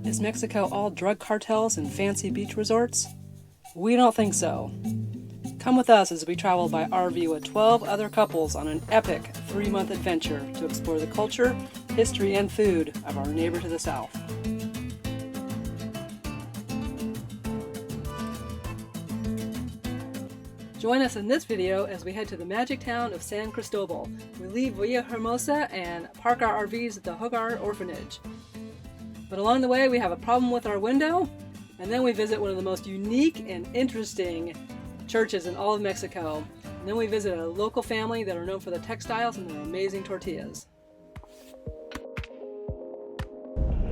Is Mexico all drug cartels and fancy beach resorts? We don't think so. Come with us as we travel by RV with 12 other couples on an epic 3-month adventure to explore the culture, history, and food of our neighbor to the south. Join us in this video as we head to the magic town of San Cristobal. We leave Villahermosa and park our RVs at the Hogar Orphanage. But along the way we have a problem with our window, and then we visit one of the most unique and interesting churches in all of Mexico. And then we visit a local family that are known for the textiles and their amazing tortillas.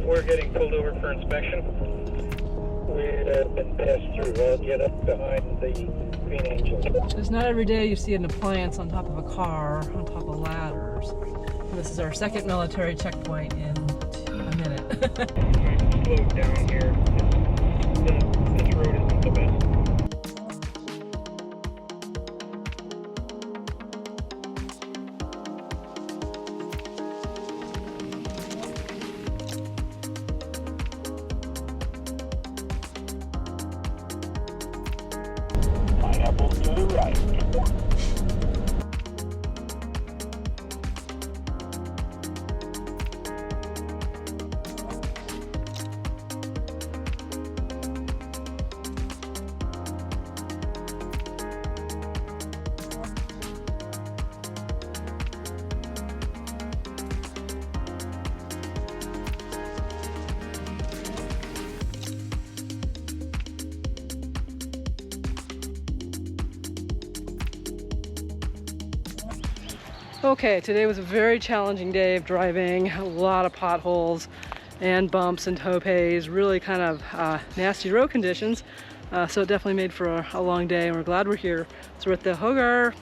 We're getting pulled over for inspection. We've been passed through. I'll get up behind the Green Angel. It's not every day you see an appliance on top of a car, on top of ladders. This is our second military checkpoint in a minute. Slow down here. This road isn't the best. Pineapple to the right. Okay, today was a very challenging day of driving. A lot of potholes and bumps and topes, really kind of nasty road conditions. So it definitely made for a long day, and we're glad we're here. So we're at the Hogar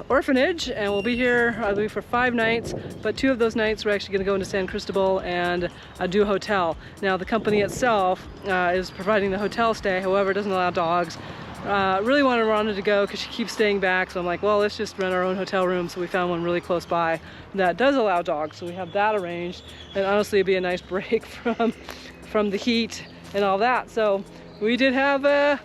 Orphanage, and we'll be here, I believe, for 5 nights, but 2 of those nights we're actually going to go into San Cristobal and do a hotel. Now the company itself is providing the hotel stay, however it doesn't allow dogs. Really wanted Rhonda to go because she keeps staying back, so I'm like, well, let's just rent our own hotel room. So we found one really close by that does allow dogs, so we have that arranged, and honestly it'd be a nice break from the heat and all that. So we did have a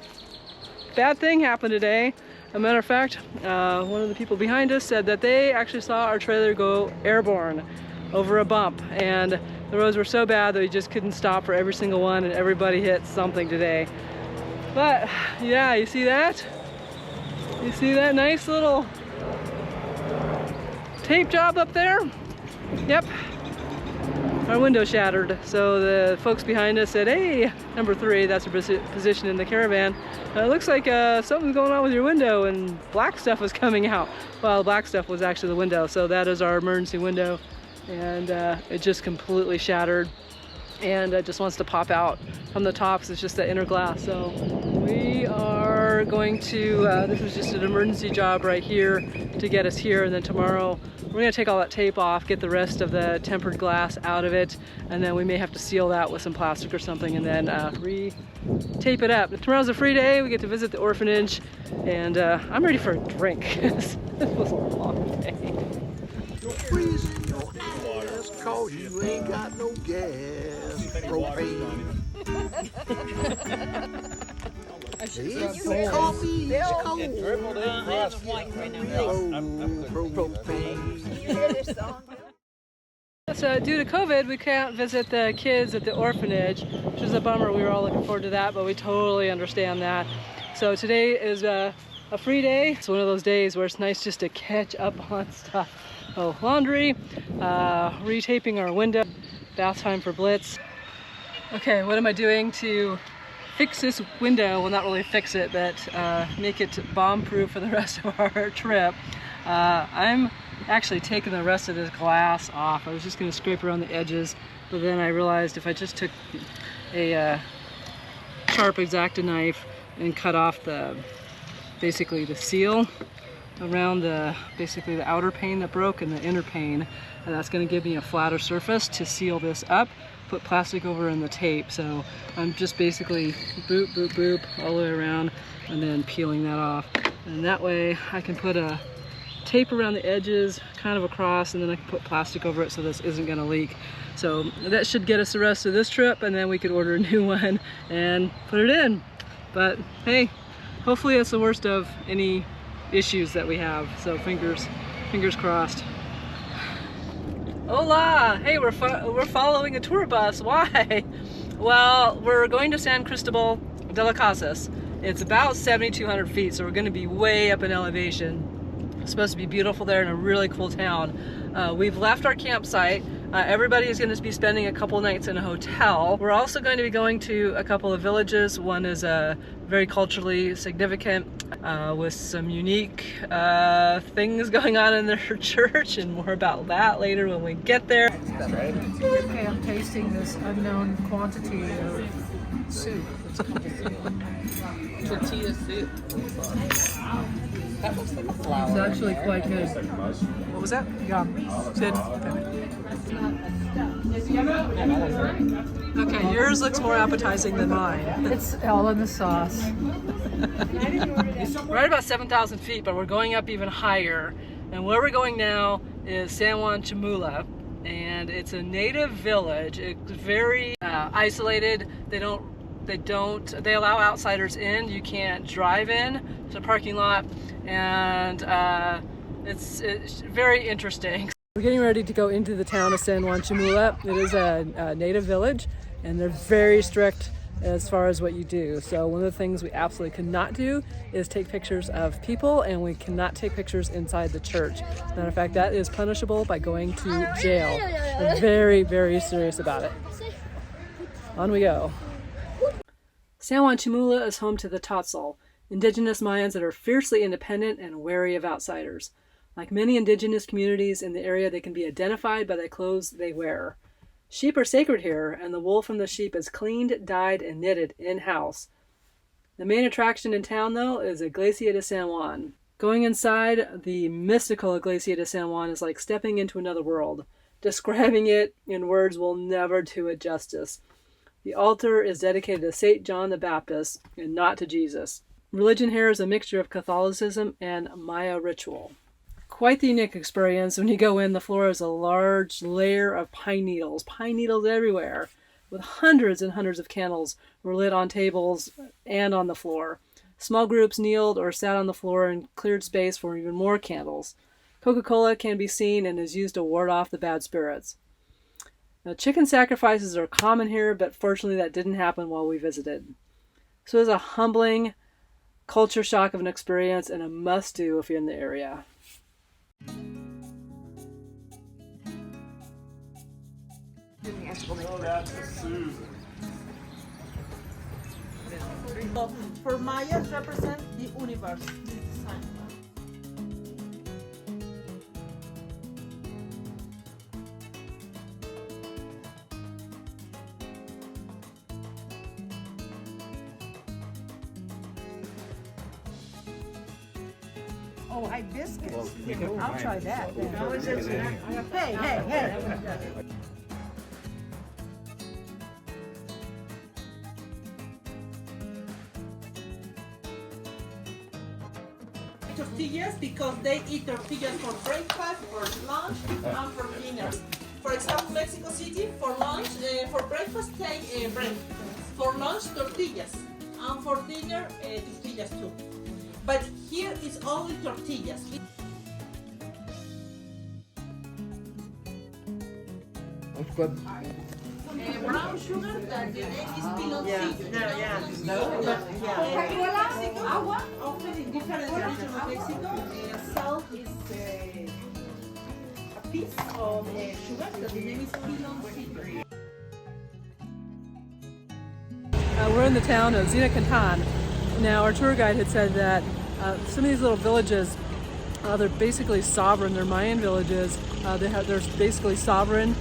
bad thing happen today. As a matter of fact, one of the people behind us said that they actually saw our trailer go airborne over a bump, and the roads were so bad that we just couldn't stop for every single one, and everybody hit something today. But yeah, you see that? You see that nice little tape job up there? Yep, our window shattered. So the folks behind us said, hey, number 3, that's your position in the caravan. It looks like something's going on with your window, and black stuff was coming out. Well, the black stuff was actually the window, so that is our emergency window. And it just completely shattered, and it just wants to pop out from the tops. It's just the inner glass. So we are going to, this was just an emergency job right here to get us here, and then tomorrow we're gonna take all that tape off, get the rest of the tempered glass out of it, and then we may have to seal that with some plastic or something, and then re-tape it up. Tomorrow's a free day. We get to visit the orphanage, and I'm ready for a drink. This was a long day. You're freezing your ass 'cause you ain't got no gas. Propane. Coffee is cold. So due to COVID, we can't visit the kids at the orphanage, which is a bummer. We were all looking forward to that, but we totally understand that. So today is a free day. It's one of those days where it's nice just to catch up on stuff. Oh, laundry, retaping our window, bath time for Blitz. Okay, what am I doing to fix this window? Well, not really fix it, but make it bomb-proof for the rest of our trip. I'm actually taking the rest of this glass off. I was just going to scrape around the edges, but then I realized if I just took a sharp X-Acto knife and cut off basically the seal around basically the outer pane that broke and the inner pane, and that's going to give me a flatter surface to seal this up, put plastic over in the tape. So I'm just basically boop, boop, boop all the way around and then peeling that off. And that way I can put a tape around the edges, kind of across, and then I can put plastic over it so this isn't gonna leak. So that should get us the rest of this trip, and then we could order a new one and put it in. But hey, hopefully that's the worst of any issues that we have. So fingers crossed. Hola! Hey, we're following a tour bus. Why? Well, we're going to San Cristobal de las Casas. It's about 7,200 feet, so we're going to be way up in elevation. It's supposed to be beautiful there in a really cool town. We've left our campsite. Everybody is going to be spending a couple nights in a hotel. We're also going to be going to a couple of villages. One is very culturally significant with some unique things going on in their church, and more about that later when we get there. Okay, I'm tasting this unknown quantity of soup. Tortilla soup. That looks like a flower. It's actually quite good. What was that? Yum. Good. Okay, yours looks more appetizing than mine. It's all in the sauce. We're at about 7,000 feet, but we're going up even higher. And where we're going now is San Juan Chamula, and it's a native village. It's very isolated. They allow outsiders in. You can't drive in. It's a parking lot, and it's very interesting. We're getting ready to go into the town of San Juan Chamula. It is a native village, and they're very strict as far as what you do. So one of the things we absolutely cannot do is take pictures of people, and we cannot take pictures inside the church. Matter of fact, that is punishable by going to jail. They're very, very serious about it. On we go. San Juan Chamula is home to the Tzotzil, indigenous Mayans that are fiercely independent and wary of outsiders. Like many indigenous communities in the area, they can be identified by the clothes they wear. Sheep are sacred here, and the wool from the sheep is cleaned, dyed, and knitted in-house. The main attraction in town, though, is Iglesia de San Juan. Going inside the mystical Iglesia de San Juan is like stepping into another world. Describing it in words will never do it justice. The altar is dedicated to St. John the Baptist and not to Jesus. Religion here is a mixture of Catholicism and Maya ritual. Quite the unique experience. When you go in, the floor is a large layer of pine needles everywhere, with hundreds and hundreds of candles were lit on tables and on the floor. Small groups kneeled or sat on the floor and cleared space for even more candles. Coca-Cola can be seen and is used to ward off the bad spirits. Now, chicken sacrifices are common here, but fortunately that didn't happen while we visited. So it was a humbling culture shock of an experience and a must-do if you're in the area. For Mayas represent the universe. Oh, hibiscus. I'll try that. Hey. Tortillas, because they eat tortillas for breakfast, for lunch, and for dinner. For example, Mexico City, for lunch, for breakfast, take bread. For lunch, tortillas. And for dinner, tortillas too. But here is only tortillas. Brown sugar, that the name is piloncillo. Often in different regions of Mexico, salt is a piece of sugar, that the name is piloncillo. We're in the town of Zinacantan. Now, our tour guide had said that some of these little villages, they're basically sovereign. They're Mayan villages. They're basically sovereign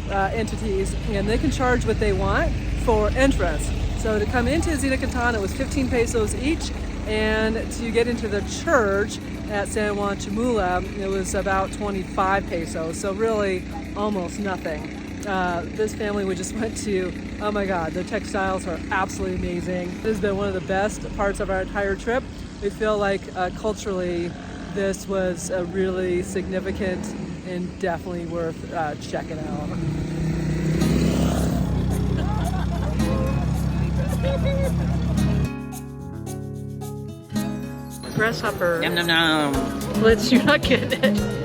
entities, and they can charge what they want for entrance. So to come into Zinacantan, it was 15 pesos each, and to get into the church at San Juan Chamula, it was about 25 pesos. So really, almost nothing. This family we just went to, oh my God, their textiles are absolutely amazing. This has been one of the best parts of our entire trip. We feel like culturally this was a really significant and definitely worth checking out. Grasshopper. Nom nom nom. Blitz, you're not getting it.